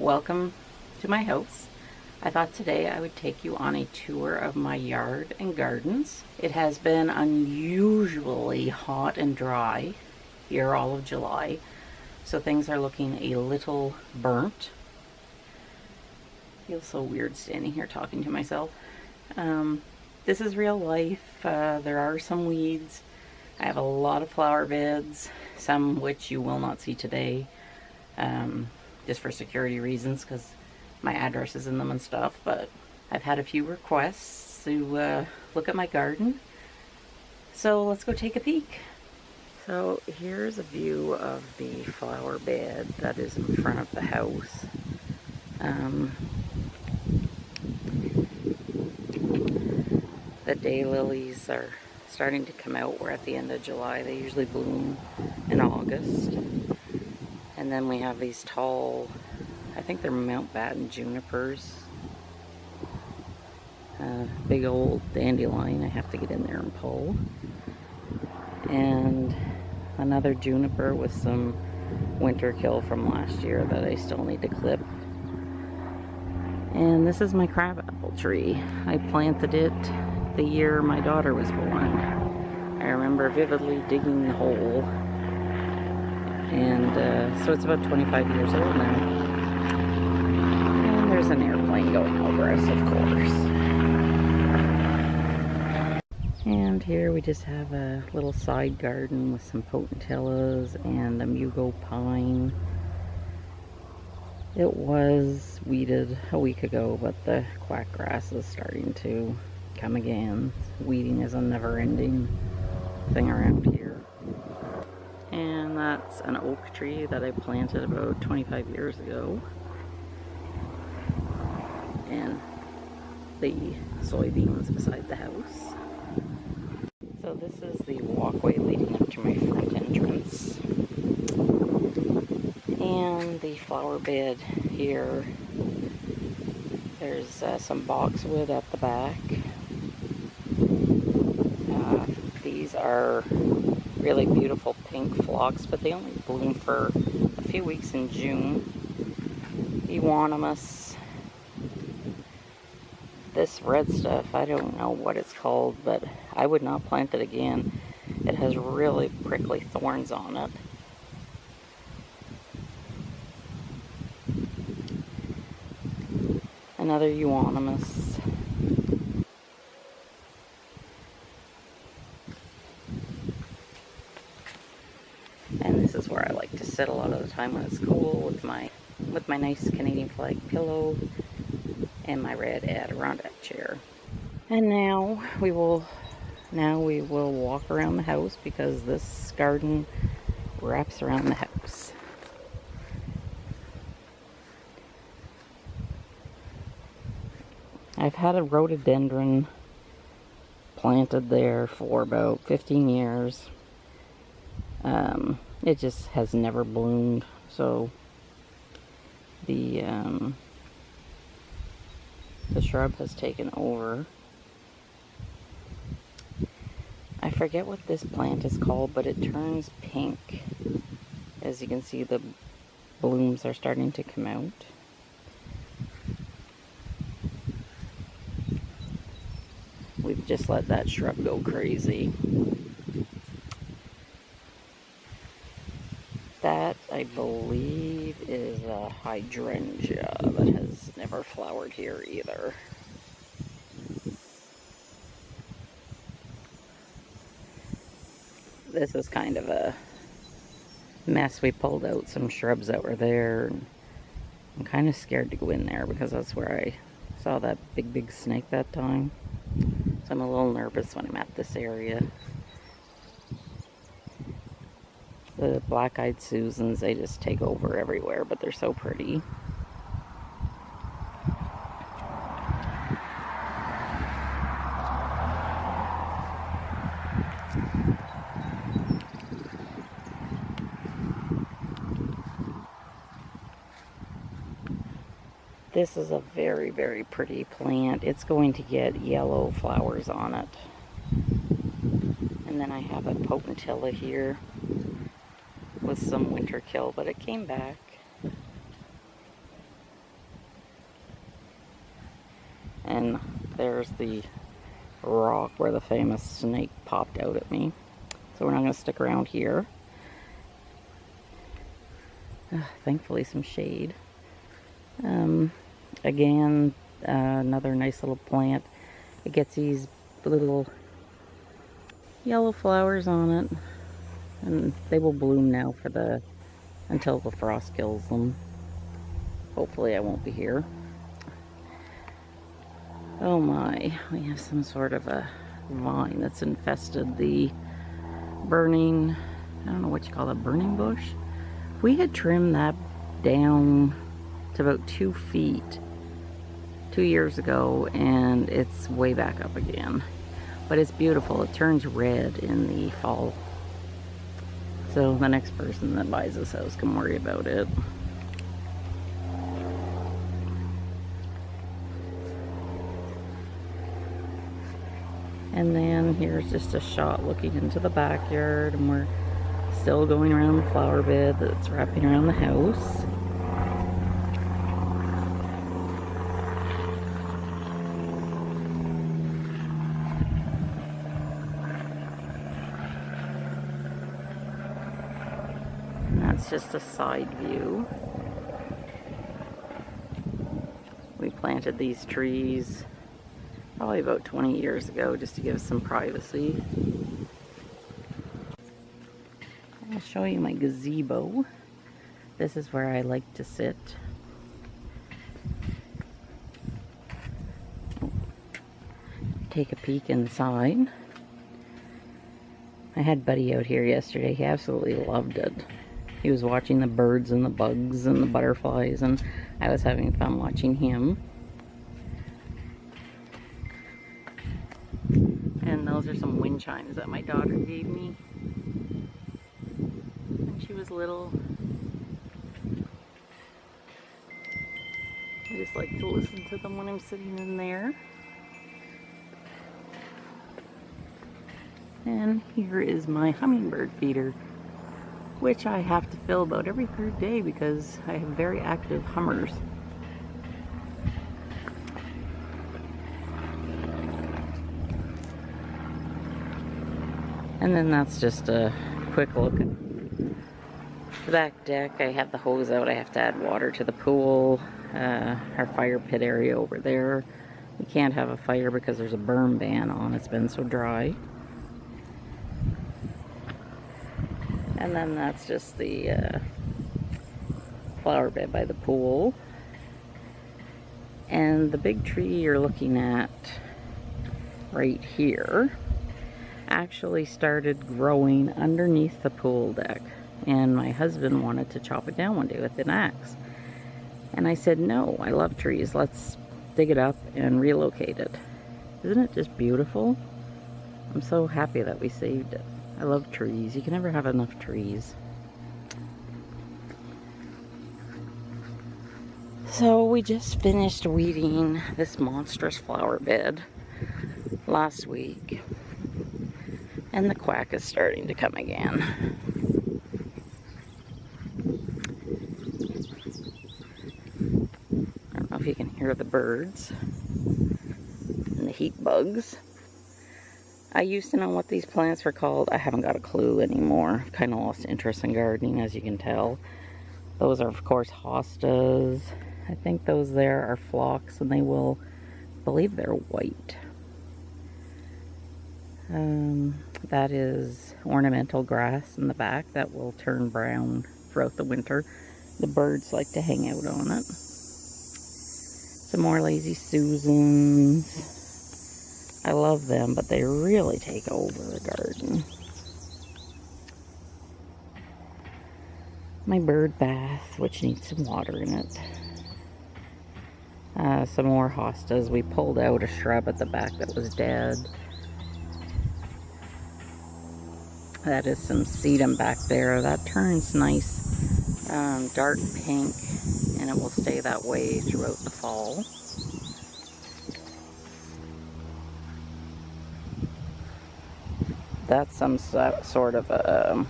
welcome to my house. I thought today I would take you on a tour of my yard and gardens. It has been unusually hot and dry here all of July, so things are looking a little burnt. Feels so weird standing here talking to myself. This is real life. There are some weeds. I have a lot of flower beds, some which you will not see today, just for security reasons because my address is in them and stuff. But I've had a few requests to look at my garden, so let's go take a peek. So here's a view of the flower bed that is in front of the house. The daylilies are starting to come out. We're at the end of July. They usually bloom in August. And then we have these tall, I think they're Mountbatten junipers. Big old dandelion I have to get in there and pull. And another juniper with some winter kill from last year that I still need to clip. And this is my crabapple tree. I planted it the year my daughter was born. I remember vividly digging the hole. And so it's about 25 years old now. And there's an airplane going over us, of course. And here we just have a little side garden with some potentillas and a mugo pine. It was weeded a week ago, but the quackgrass is starting to come again. Weeding is a never-ending thing around here. And that's an oak tree that I planted about 25 years ago. And the soybeans beside the house. So this is the walkway leading up to my front entrance. And the flower bed here. There's some boxwood at the back. These are really beautiful pink phlox, but they only bloom for a few weeks in June. Euonymus. This red stuff, I don't know what it's called, but I would not plant it again. It has really prickly thorns on it. Another euonymus. And this is where I like to sit a lot of the time when it's cool with my nice Canadian flag pillow and my red Adirondack chair. And now we will walk around the house because this garden wraps around the house. I've had a rhododendron planted there for about 15 years. It just has never bloomed, so the shrub has taken over. I forget what this plant is called, but it turns pink. As you can see, the blooms are starting to come out. We've just let that shrub go crazy. That, I believe, is a hydrangea that has never flowered here either. This is kind of a mess. We pulled out some shrubs that were there. I'm kind of scared to go in there because that's where I saw that big snake that time. So I'm a little nervous when I'm at this area. The black-eyed Susans, they just take over everywhere, but they're so pretty. This is a very, very pretty plant. It's going to get yellow flowers on it. And then I have a potentilla here with some winter kill, but it came back. And there's the rock where the famous snake popped out at me. So we're not going to stick around here. Thankfully some shade. Again, another nice little plant. It gets these little yellow flowers on it, and they will bloom now until the frost kills them. Hopefully I won't be here. Oh my, we have some sort of a vine that's infested the burning, I don't know what you call it, burning bush. We had trimmed that down to about 2 feet 2 years ago, and it's way back up again. But it's beautiful. It turns red in the fall. So the next person that buys this house can worry about it. And then here's just a shot looking into the backyard, and we're still going around the flower bed that's wrapping around the house. And that's just a side view. We planted these trees probably about 20 years ago just to give some privacy. I'll show you my gazebo. This is where I like to sit. Take a peek inside. I had Buddy out here yesterday. He absolutely loved it. He was watching the birds and the bugs and the butterflies, and I was having fun watching him. And those are some wind chimes that my daughter gave me when she was little. I just like to listen to them when I'm sitting in there. And here is my hummingbird feeder, which I have to fill about every 3rd day because I have very active hummers. And then that's just a quick look at the back deck. I have the hose out. I have to add water to the pool. Our fire pit area over there. We can't have a fire because there's a burn ban on. It's been so dry. And then that's just the flower bed by the pool. And the big tree you're looking at right here actually started growing underneath the pool deck, and my husband wanted to chop it down one day with an axe, and I said, no, I love trees, let's dig it up and relocate it. Isn't it just beautiful? I'm so happy that we saved it. I love trees. You can never have enough trees. So we just finished weeding this monstrous flower bed last week, and the quack is starting to come again. I don't know if you can hear the birds and the heat bugs. I used to know what these plants were called. I haven't got a clue anymore. I've kind of lost interest in gardening, as you can tell. Those are, of course, hostas. I think those there are phlox, and they will, I believe they're white. That is ornamental grass in the back that will turn brown throughout the winter. The birds like to hang out on it. Some more lazy Susans. I love them, but they really take over the garden. My bird bath, which needs some water in it. Some more hostas. We pulled out a shrub at the back that was dead. That is some sedum back there. That turns nice dark pink, and it will stay that way throughout the fall. That's some sort of a,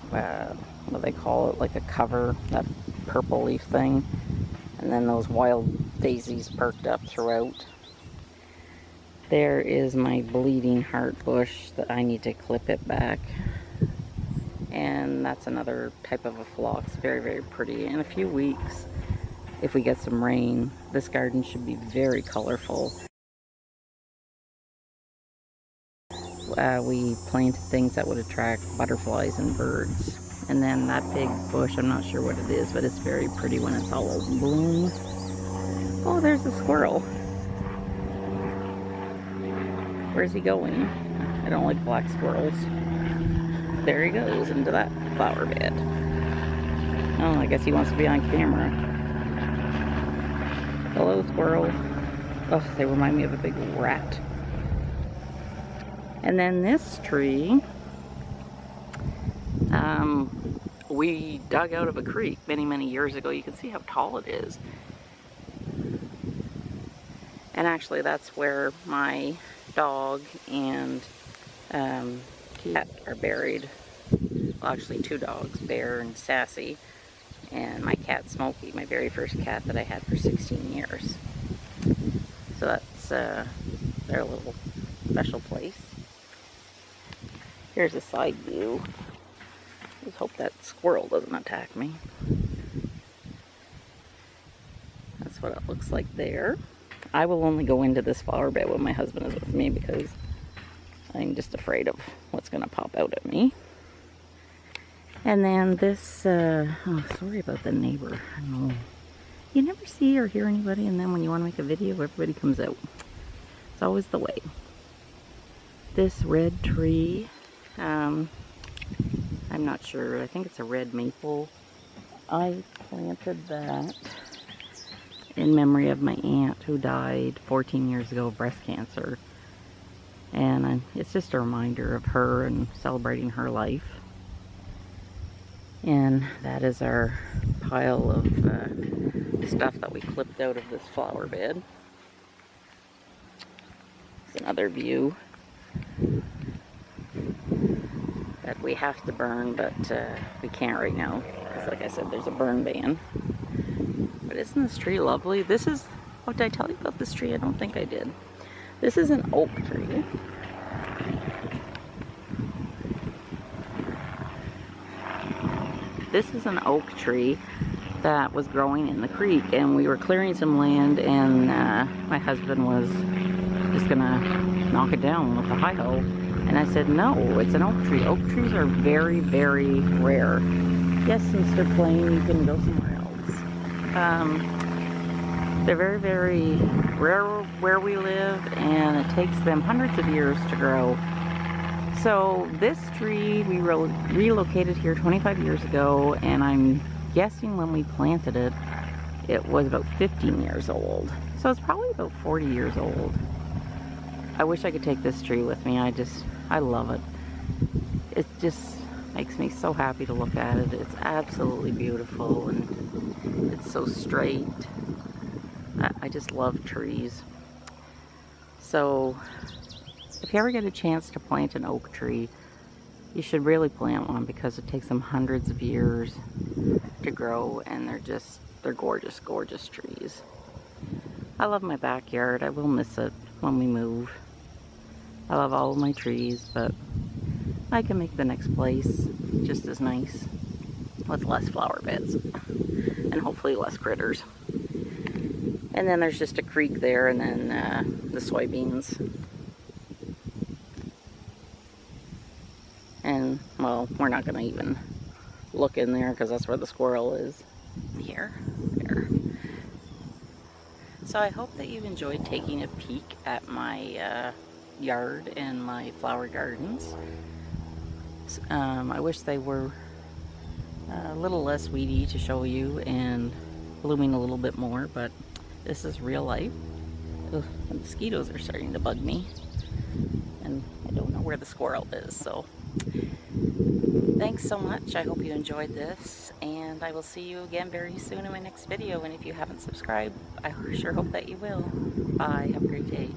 what do they call it, like a cover, that purple leaf thing. And then those wild daisies perked up throughout. There is my bleeding heart bush that I need to clip it back. And that's another type of a phlox. Very, very pretty. In a few weeks, if we get some rain, this garden should be very colorful. We planted things that would attract butterflies and birds. And then that big bush, I'm not sure what it is, but it's very pretty when it's all in bloom. Oh, there's a squirrel. Where's he going? I don't like black squirrels. There he goes into that flower bed. Oh, I guess he wants to be on camera. Hello, squirrel. Oh, they remind me of a big rat. And then this tree, we dug out of a creek many, many years ago. You can see how tall it is. And actually, that's where my dog and cat are buried. Well, actually 2 dogs, Bear and Sassy, and my cat Smokey, my very first cat that I had for 16 years. So that's their little special place. Here's a side view. Just hope that squirrel doesn't attack me. That's what it looks like there. I will only go into this flower bed when my husband is with me because I'm just afraid of what's going to pop out at me. And then this, oh, sorry about the neighbor. I don't know. You never see or hear anybody, and then when you want to make a video, everybody comes out. It's always the way. This red tree, I'm not sure. I think it's a red maple. I planted that in memory of my aunt who died 14 years ago of breast cancer. And it's just a reminder of her and celebrating her life. And that is our pile of stuff that we clipped out of this flower bed. It's another view that we have to burn, but we can't right now. Because like I said, there's a burn ban. But isn't this tree lovely? This is, oh, did I tell you about this tree? I don't think I did. This is an oak tree. This is an oak tree that was growing in the creek, and we were clearing some land, and my husband was just gonna knock it down with a high hoe. And I said, no, it's an oak tree. Oak trees are very, very rare. Yes, Mr. Plain, you can go somewhere else. They're very, very rare where we live, and it takes them hundreds of years to grow. So this tree, we relocated here 25 years ago, and I'm guessing when we planted it, it was about 15 years old. So it's probably about 40 years old. I wish I could take this tree with me. I love it. It just makes me so happy to look at it. It's absolutely beautiful, and it's so straight. I just love trees. So if you ever get a chance to plant an oak tree, you should really plant one, because it takes them hundreds of years to grow, and they're gorgeous, gorgeous trees. I love my backyard. I will miss it when we move. I love all of my trees, but I can make the next place just as nice with less flower beds and hopefully less critters. And then there's just a creek there, and then the soybeans. And, well, we're not going to even look in there because that's where the squirrel is. Here. There. So I hope that you've enjoyed taking a peek at my yard and my flower gardens. I wish they were a little less weedy to show you and blooming a little bit more, but this is real life. Ugh, the mosquitoes are starting to bug me, and I don't know where the squirrel is, so thanks so much. I hope you enjoyed this, and I will see you again very soon in my next video. And if you haven't subscribed, I sure hope that you will. Bye. Have a great day.